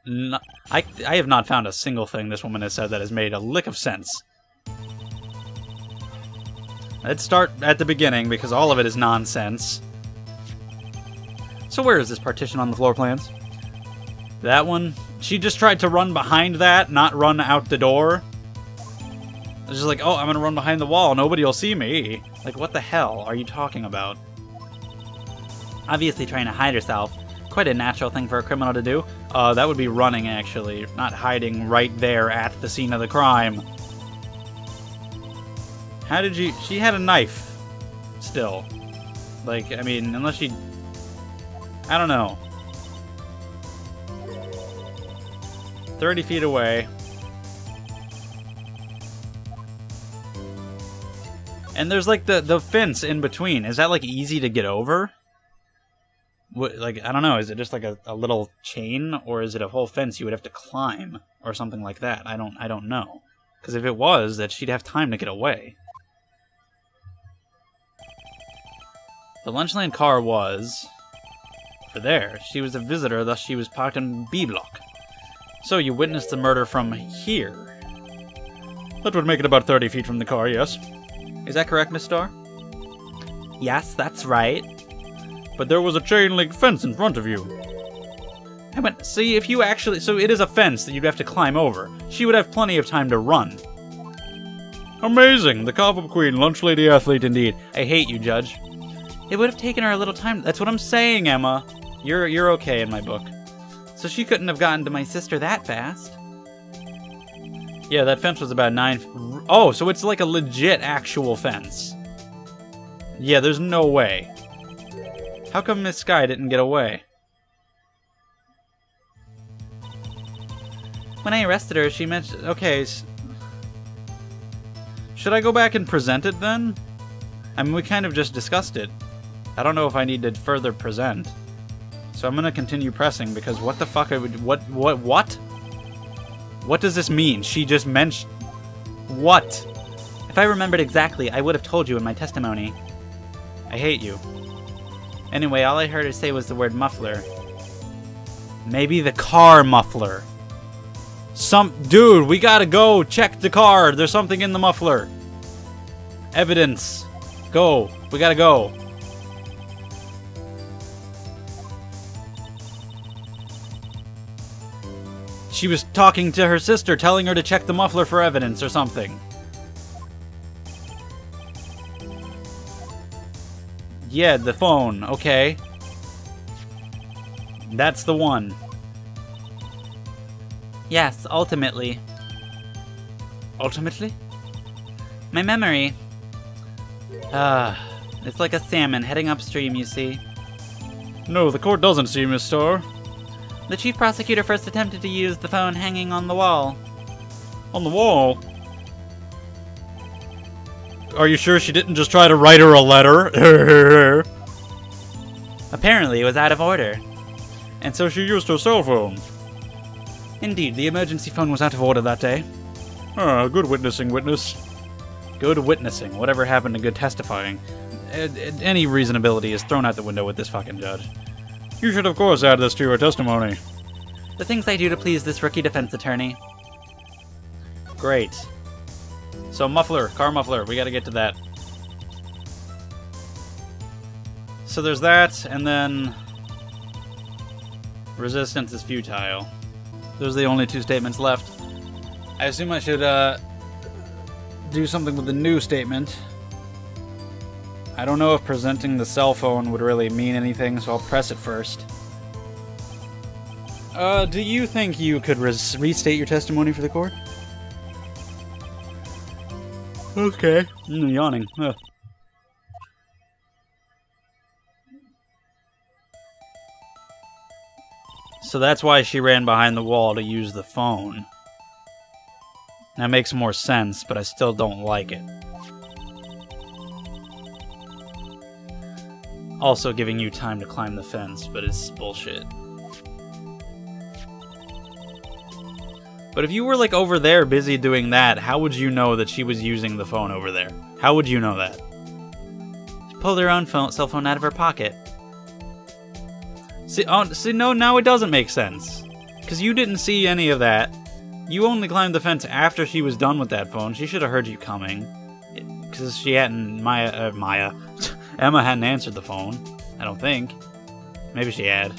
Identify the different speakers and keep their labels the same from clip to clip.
Speaker 1: I have not found a single thing this woman has said that has made a lick of sense. Let's start at the beginning, because all of it is nonsense. So where is this partition on the floor plans? That one? She just tried to run behind that, not run out the door. It's just like, oh, I'm gonna run behind the wall, nobody will see me. Like, what the hell are you talking about? Obviously trying to hide herself. Quite a natural thing for a criminal to do. That would be running, actually, not hiding right there at the scene of the crime. How did you... She had a knife, still. Like, I mean, unless she... I don't know. 30 feet away. And there's, like, the fence in between. Is that, like, easy to get over? What, like, I don't know. Is it just, like, a little chain? Or is it a whole fence you would have to climb? Or something like that? I don't know. Because if it was, that she'd have time to get away. The Lunchland car was... for there. She was a visitor, thus she was parked in B block. So you witnessed the murder from here. That would make it about 30 feet from the car, yes. Is that correct, Miss Starr? Yes, that's right. But there was a chain-link fence in front of you. I went, see, if you actually... So it is a fence that you'd have to climb over. She would have plenty of time to run. Amazing! The Coffin Queen, lunch lady athlete indeed. I hate you, Judge. It would have taken her a little time. That's what I'm saying, Emma. You're okay in my book. So she couldn't have gotten to my sister that fast. Yeah, that fence was about 9... Oh, so it's like a legit actual fence. Yeah, there's no way. How come Miss Sky didn't get away? When I arrested her, she mentioned... Okay. Should I go back and present it then? I mean, we kind of just discussed it. I don't know if I need to further present. So I'm gonna continue pressing, because what the fuck I would... What? What does this mean? She just mentioned... What? If I remembered exactly, I would have told you in my testimony. I hate you. Anyway, all I heard her say was the word muffler. Maybe the car muffler. Dude, we gotta go check the car. There's something in the muffler. Evidence. Go. We gotta go. She was talking to her sister, telling her to check the muffler for evidence or something. Yeah, the phone. Okay. That's the one. Yes, ultimately. Ultimately? My memory. It's like a salmon heading upstream, you see. No, the court doesn't see, Miss Starr. The chief prosecutor first attempted to use the phone hanging on the wall. On the wall? Are you sure she didn't just try to write her a letter? Apparently it was out of order. And so she used her cell phone. Indeed, the emergency phone was out of order that day. Ah, good witnessing, witness. Good witnessing. Whatever happened to good testifying? Any reasonability is thrown out the window with this fucking judge. You should, of course, add this to your testimony. The things I do to please this rookie defense attorney. Great. So, muffler, car muffler, we gotta get to that. So there's that, and then... resistance is futile. Those are the only two statements left. I assume I should, do something with the new statement. I don't know if presenting the cell phone would really mean anything, so I'll press it first. Do you think you could restate your testimony for the court? Okay. I'm yawning. Ugh. So that's why she ran behind the wall to use the phone. That makes more sense, but I still don't like it. Also giving you time to climb the fence, but it's bullshit. But if you were, like, over there busy doing that, how would you know that she was using the phone over there? How would you know that? She pulled her own cell phone out of her pocket. See, no, now it doesn't make sense. Because you didn't see any of that. You only climbed the fence after she was done with that phone. She should have heard you coming. Because she hadn't... Emma hadn't answered the phone. I don't think. Maybe she had.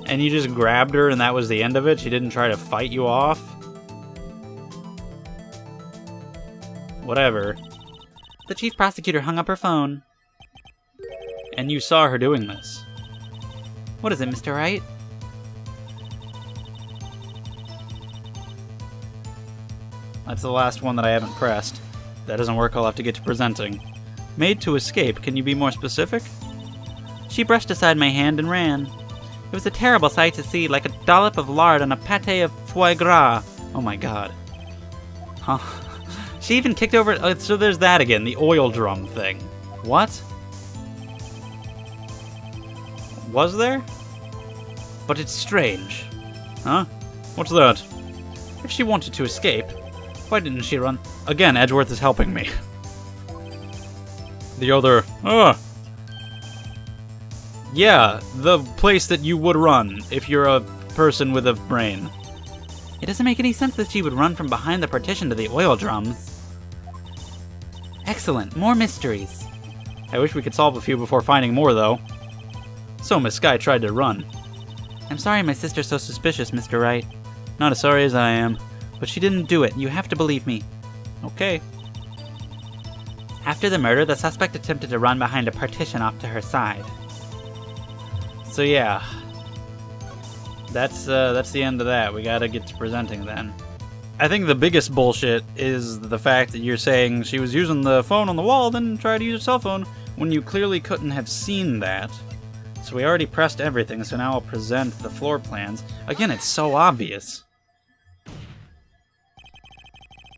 Speaker 1: And you just grabbed her and that was the end of it? She didn't try to fight you off? Whatever.
Speaker 2: The chief prosecutor hung up her phone.
Speaker 1: And you saw her doing this.
Speaker 2: What is it, Mr. Wright?
Speaker 1: That's the last one that I haven't pressed. If that doesn't work, I'll have to get to presenting. Made to escape. Can you be more specific?
Speaker 2: She brushed aside my hand and ran. It was a terrible sight to see, like a dollop of lard on a pâté of foie gras.
Speaker 1: Oh my god.
Speaker 2: Huh.
Speaker 1: She even kicked over... so there's that again, the oil drum thing. What? Was there? But it's strange. Huh? What's that? If she wanted to escape, why didn't she run? Again, Edgeworth is helping me. The other... Yeah, the place that you would run if you're a person with a brain.
Speaker 2: It doesn't make any sense that she would run from behind the partition to the oil drums. Excellent, more mysteries.
Speaker 1: I wish we could solve a few before finding more, though. So Miss Sky tried to run.
Speaker 2: I'm sorry my sister's so suspicious, Mr. Wright.
Speaker 1: Not as sorry as I am.
Speaker 2: But she didn't do it. You have to believe me.
Speaker 1: Okay.
Speaker 2: After the murder, the suspect attempted to run behind a partition off to her side.
Speaker 1: So yeah. That's the end of that. We gotta get to presenting then. I think the biggest bullshit is the fact that you're saying she was using the phone on the wall, then tried to use her cell phone, when you clearly couldn't have seen that. So we already pressed everything, so now I'll present the floor plans. Again, it's so obvious.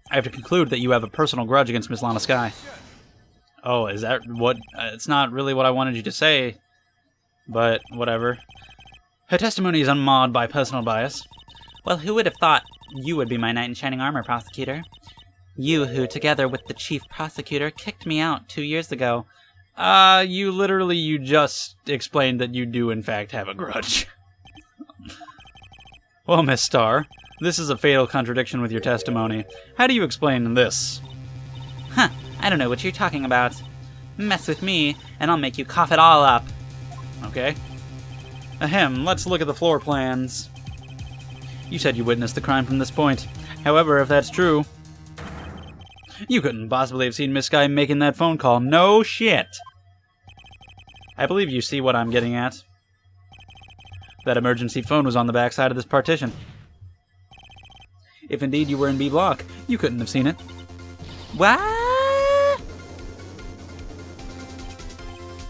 Speaker 1: I have to conclude that you have a personal grudge against Miss Lana Sky. Oh, is that what... it's not really what I wanted you to say, but whatever. Her testimony is unmarred by personal bias.
Speaker 2: Well, who would have thought you would be my knight in shining armor, prosecutor? You who, together with the chief prosecutor, kicked me out 2 years ago.
Speaker 1: You just explained that you do in fact have a grudge. Well, Miss Starr, this is a fatal contradiction with your testimony. How do you explain this?
Speaker 2: Huh, I don't know what you're talking about. Mess with me, and I'll make you cough it all up.
Speaker 1: Okay. Ahem, let's look at the floor plans. You said you witnessed the crime from this point. However, if that's true, you couldn't possibly have seen Miss Sky making that phone call. No shit. I believe you see what I'm getting at. That emergency phone was on the back side of this partition. If indeed you were in B block, you couldn't have seen it.
Speaker 2: What?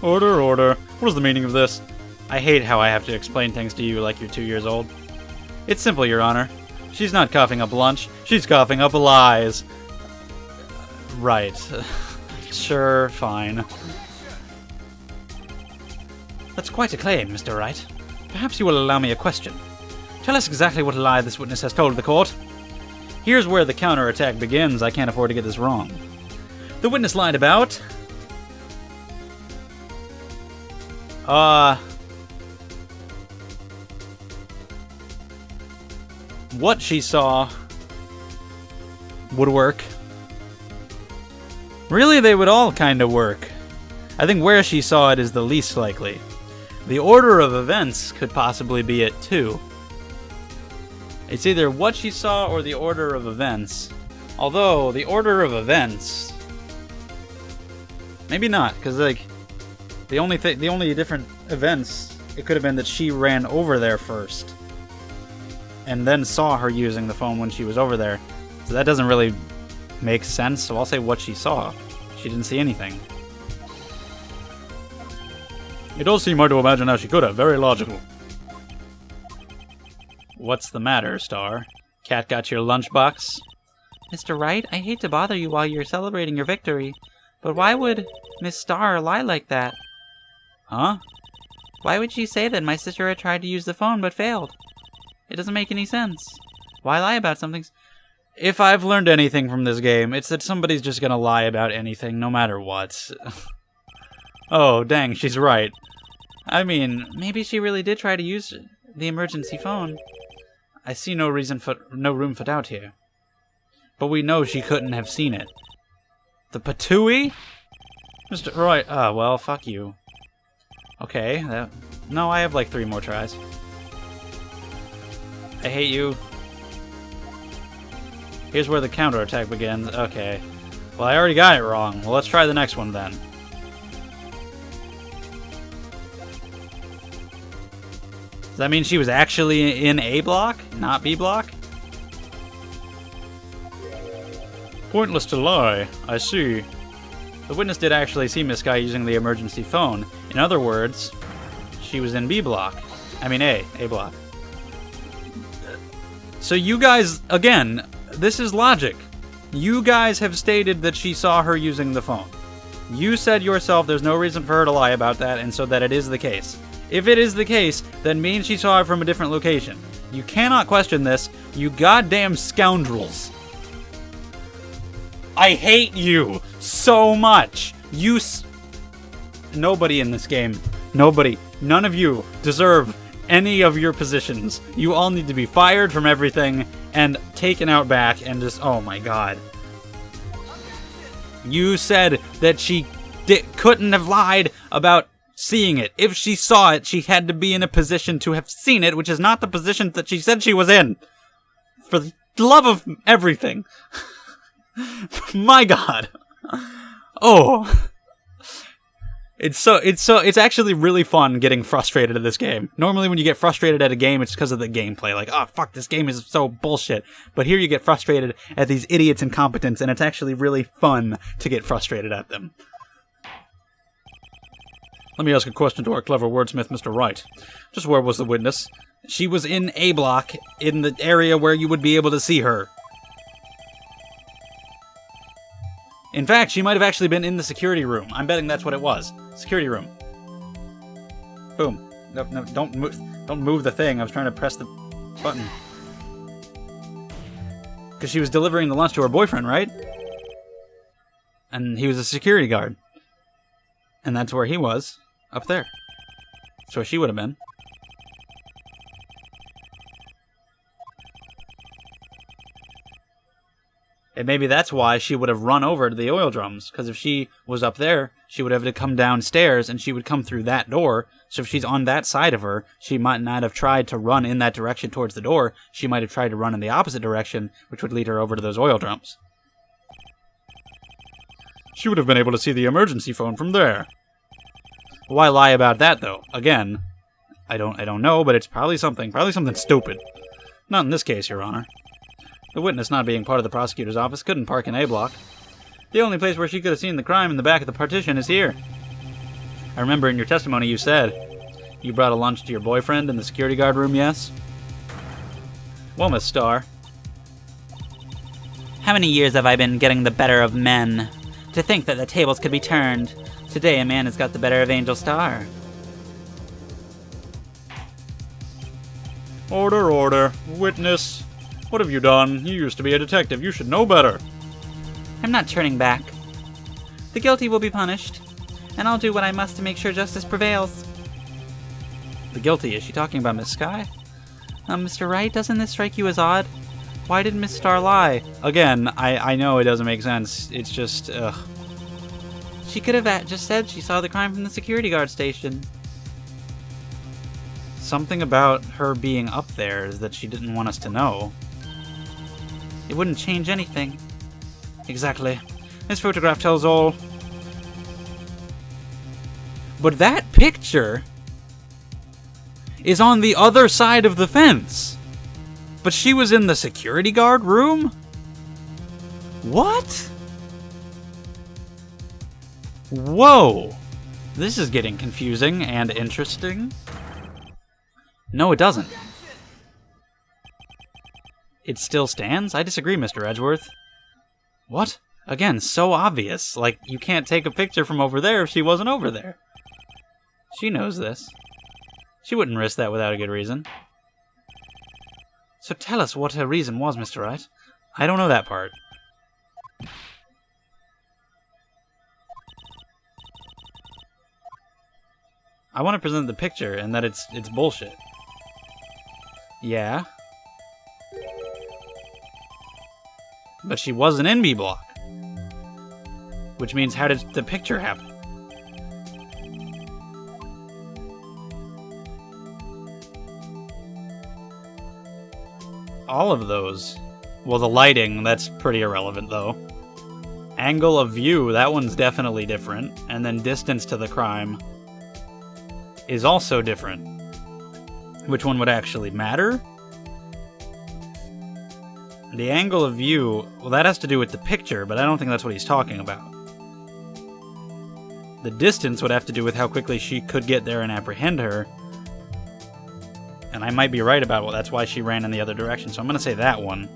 Speaker 1: Order, order. What is the meaning of this? I hate how I have to explain things to you like you're 2 years old. It's simple, Your Honor. She's not coughing up lunch. She's coughing up lies. Right. Sure, fine. That's quite a claim, Mr. Wright. Perhaps you will allow me a question. Tell us exactly what lie this witness has told the court. Here's where the counterattack begins. I can't afford to get this wrong. The witness lied about... what she saw would work. Really, they would all kind of work. I think where she saw it is the least likely. The order of events could possibly be it too. It's either what she saw or the order of events. Although, the order of events... maybe not, because like, the only different events, it could have been that she ran over there first. And then saw her using the phone when she was over there. So that doesn't really make sense, so I'll say what she saw. She didn't see anything. It does seem hard to imagine how she could have. Very logical. What's the matter, Star? Cat got your lunchbox?
Speaker 2: Mr. Wright, I hate to bother you while you're celebrating your victory, but why would Miss Starr lie like that?
Speaker 1: Huh?
Speaker 2: Why would she say that my sister had tried to use the phone but failed? It doesn't make any sense. Why lie about something?
Speaker 1: If I've learned anything from this game, it's that somebody's just gonna lie about anything, no matter what. Oh, dang, she's right. I mean, maybe she really did try to use the emergency phone. I see no room for doubt here. But we know she couldn't have seen it. The patooey? Mr. Wright, well, fuck you. Okay, no, I have like 3 more tries. I hate you. Here's where the counterattack begins. Okay. Well, I already got it wrong. Well, let's try the next one then. Does that mean she was actually in A block, not B block? Pointless to lie. I see. The witness did actually see Miss Sky using the emergency phone. In other words, she was in B block. I mean A block. So you guys, again, this is logic. You guys have stated that she saw her using the phone. You said yourself there's no reason for her to lie about that, and so that it is the case. If it is the case, then means she saw it from a different location. You cannot question this, you goddamn scoundrels. I hate you so much. Nobody in this game, none of you deserve any of your positions. You all need to be fired from everything and taken out back and just, oh my god. You said that she couldn't have lied about seeing it. If she saw it, she had to be in a position to have seen it, which is not the position that she said she was in. For the love of everything. My god. Oh. It's actually really fun getting frustrated at this game. Normally when you get frustrated at a game, it's because of the gameplay. Like, oh fuck, this game is so bullshit. But here you get frustrated at these idiots' incompetence, and it's actually really fun to get frustrated at them. Let me ask a question to our clever wordsmith, Mr. Wright. Just where was the witness? She was in A block, in the area where you would be able to see her. In fact, she might have actually been in the security room. I'm betting that's what it was. Security room. Boom. No, don't move the thing. I was trying to press the button. Because she was delivering the lunch to her boyfriend, right? And he was a security guard. And that's where he was. Up there. That's where she would have been. And maybe that's why she would have run over to the oil drums. Because if she was up there, she would have to come downstairs and she would come through that door. So if she's on that side of her, she might not have tried to run in that direction towards the door. She might have tried to run in the opposite direction, which would lead her over to those oil drums. She would have been able to see the emergency phone from there. Why lie about that, though? Again, I don't know, but it's probably something stupid. Not in this case, Your Honor. The witness, not being part of the prosecutor's office, couldn't park in A block. The only place where she could have seen the crime in the back of the partition is here. I remember in your testimony you said you brought a lunch to your boyfriend in the security guard room, yes? Well, Miss Starr.
Speaker 2: How many years have I been getting the better of men? To think that the tables could be turned. Today a man has got the better of Angel Starr.
Speaker 1: Order, order. Witness. What have you done? You used to be a detective. You should know better.
Speaker 2: I'm not turning back. The guilty will be punished, and I'll do what I must to make sure justice prevails.
Speaker 1: The guilty? Is she talking about Miss Sky?
Speaker 2: Mr. Wright, doesn't this strike you as odd? Why did Miss Starr lie?
Speaker 1: Again, I know it doesn't make sense. It's just, ugh.
Speaker 2: She could have just said she saw the crime from the security guard station.
Speaker 1: Something about her being up there is that she didn't want us to know.
Speaker 2: It wouldn't change anything.
Speaker 1: Exactly. This photograph tells all. But that picture is on the other side of the fence. But she was in the security guard room? What? Whoa. This is getting confusing and interesting. No, it doesn't. It still stands? I disagree, Mr. Edgeworth. What? Again, so obvious. Like, you can't take a picture from over there if she wasn't over there. She knows this. She wouldn't risk that without a good reason. So tell us what her reason was, Mr. Wright. I don't know that part. I want to present the picture and that it's bullshit. Yeah. But she wasn't in B block. Which means, how did the picture happen? All of those. Well, the lighting, that's pretty irrelevant, though. Angle of view, that one's definitely different. And then distance to the crime is also different. Which one would actually matter? The angle of view, well, that has to do with the picture, but I don't think that's what he's talking about. The distance would have to do with how quickly she could get there and apprehend her. And I might be right about, well, that's why she ran in the other direction, so I'm going to say that one.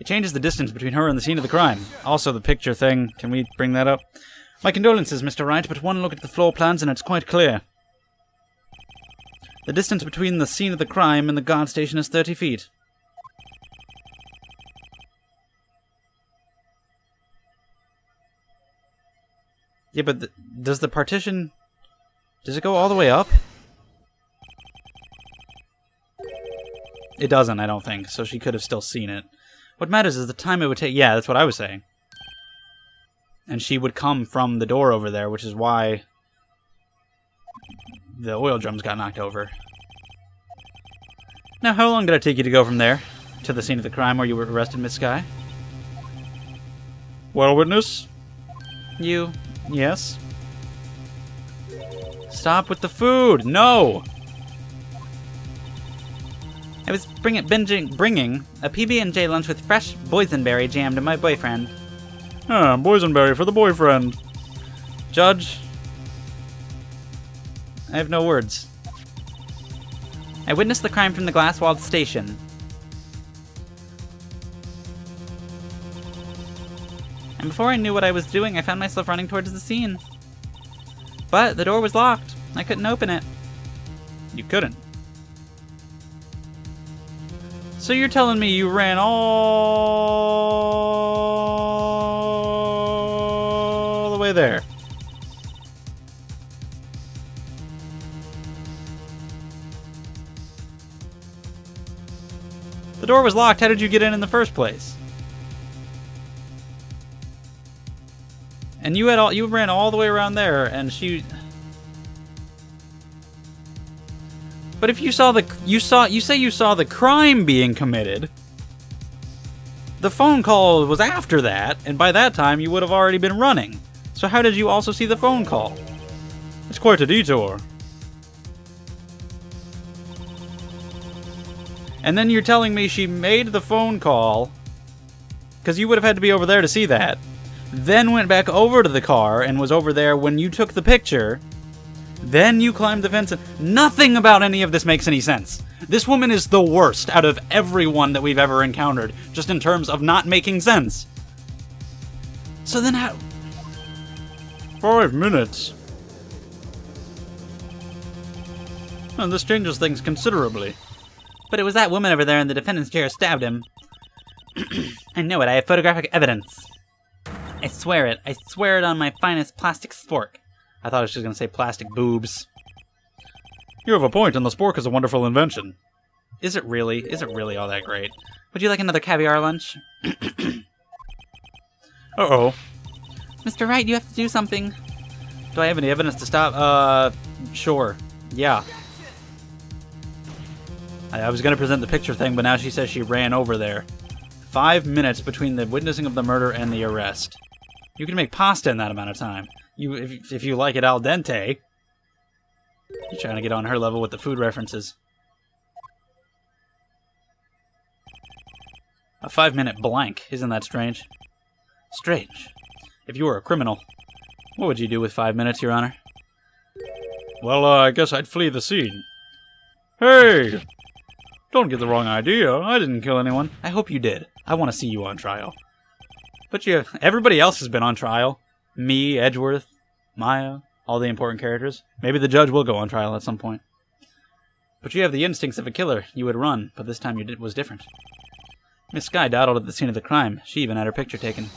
Speaker 1: It changes the distance between her and the scene of the crime. Also, the picture thing, can we bring that up? My condolences, Mr. Wright, but one look at the floor plans and it's quite clear. The distance between the scene of the crime and the guard station is 30 feet. Yeah, but does the partition... Does it go all the way up? It doesn't, I don't think, so she could have still seen it. What matters is the time it would take... Yeah, that's what I was saying. And she would come from the door over there, which is why the oil drums got knocked over. Now, how long did it take you to go from there to the scene of the crime where you were arrested, Miss Skye? Well, witness? You... Yes? Stop with the food! No! I was bringing a PB&J lunch with fresh boysenberry jam to my boyfriend. Ah, boysenberry for the boyfriend. Judge, I have no words. I witnessed the crime from the glass-walled station. And before I knew what I was doing, I found myself running towards the scene. But the door was locked. I couldn't open it. You couldn't? So you're telling me you ran all the way there? The door was locked. How did you get in the first place? And you ran all the way around there, and she... But if you saw you say you saw the crime being committed, the phone call was after that, and by that time you would have already been running. So how did you also see the phone call? It's quite a detour. And then you're telling me she made the phone call, because you would have had to be over there to see that, then went back over to the car and was over there when you took the picture. Then you climbed the fence. Nothing about any of this makes any sense. This woman is the worst out of everyone that we've ever encountered, just in terms of not making sense. So then how... 5 minutes. And this changes things considerably. But it was that woman over there in the defendant's chair stabbed him. I know it. I have photographic evidence. I swear it. I swear it on my finest plastic spork. I thought I was just going to say plastic boobs. You have a point, and the spork is a wonderful invention. Is it really? Is it really all that great? Would you like another caviar lunch? Uh-oh. Mr. Wright, you have to do something. Do I have any evidence to stop? Sure. Yeah. I was going to present the picture thing, but now she says she ran over there. 5 minutes between the witnessing of the murder and the arrest. You can make pasta in that amount of time. If you like it al dente. You're trying to get on her level with the food references. A 5-minute blank. Isn't that strange? Strange. If you were a criminal, what would you do with 5 minutes, Your Honor? Well, I guess I'd flee the scene. Hey! Don't get the wrong idea. I didn't kill anyone. I hope you did. I want to see you on trial. But everybody else has been on trial. Me, Edgeworth, Maya, all the important characters. Maybe the judge will go on trial at some point. But you have the instincts of a killer. You would run, but this time was different. Miss Skye dawdled at the scene of the crime. She even had her picture taken.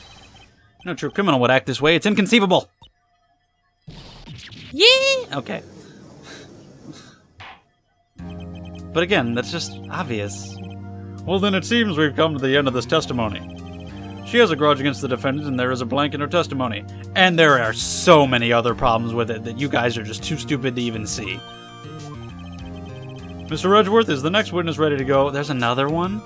Speaker 1: No true criminal would act this way. It's inconceivable!
Speaker 2: Yeah! Okay.
Speaker 1: But again, that's just obvious. Well, then it seems we've come to the end of this testimony. She has a grudge against the defendant, and there is a blank in her testimony. And there are so many other problems with it that you guys are just too stupid to even see. Mr. Edgeworth, is the next witness ready to go? There's another one?